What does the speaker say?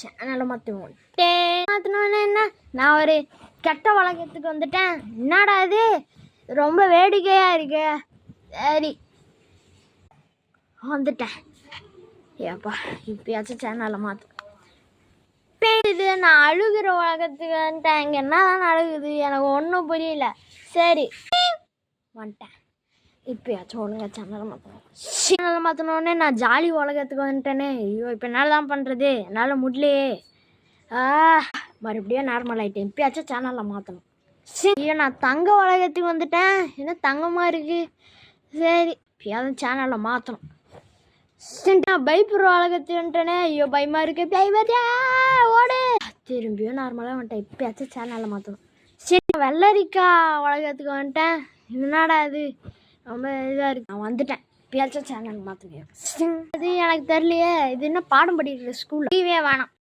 சேனலை மாற்றணும்னு என்ன நான் ஒரு கெட்ட வழக்கத்துக்கு வந்துட்டேன். என்னடா இது ரொம்ப வேடிக்கையாக இருக்கு. சரி வந்துட்டேன். ஏப்பா இப்பயாச்சும் சேனலை மாற்றணும். இது நான் அழுகிற உலகத்துக்கு வந்துட்டேன். இங்கே என்னதான் அழுகுது எனக்கு ஒன்றும் புரியல. சரி வந்துட்டேன். இப்போயாச்சும் ஒழுங்கா சேனலை மாற்றணும். சேனலை மாற்றணுன்னே நான் ஜாலி உலகத்துக்கு வந்துட்டேனே. ஐயோ இப்போ என்னால் தான் பண்ணுறது, என்னால் முடியலையே. மறுபடியும் நார்மல் ஆகிட்டேன். இப்போயாச்சும் சேனலை மாற்றணும். சரி ஐயோ நான் தங்க உலகத்துக்கு வந்துட்டேன். என்ன தங்கமாக இருக்குது. சரி இப்போயாவது சேனலை மாற்றணும். சரி நான் பயப்படுற உலகத்துக்கு வந்துட்டேனே. ஐயோ பயமாக இருக்கு. பயப்படியா ஓடு. திரும்பியும் நார்மலாக வந்துட்டேன். இப்போயாச்சும் சேனலை மாற்றணும். சரி வெள்ளரிக்கா உலகத்துக்கு வந்துட்டேன். என்னடா இது ரொம்ப இதாக இருக்குது. நான் வந்துட்டேன். இப்போயாச்சும் சேனல் மாற்றுவேன். அது எனக்கு தெரியலையே. இது என்ன பாடம் படிக்கிற ஸ்கூலில் டிவியே வேணாம்.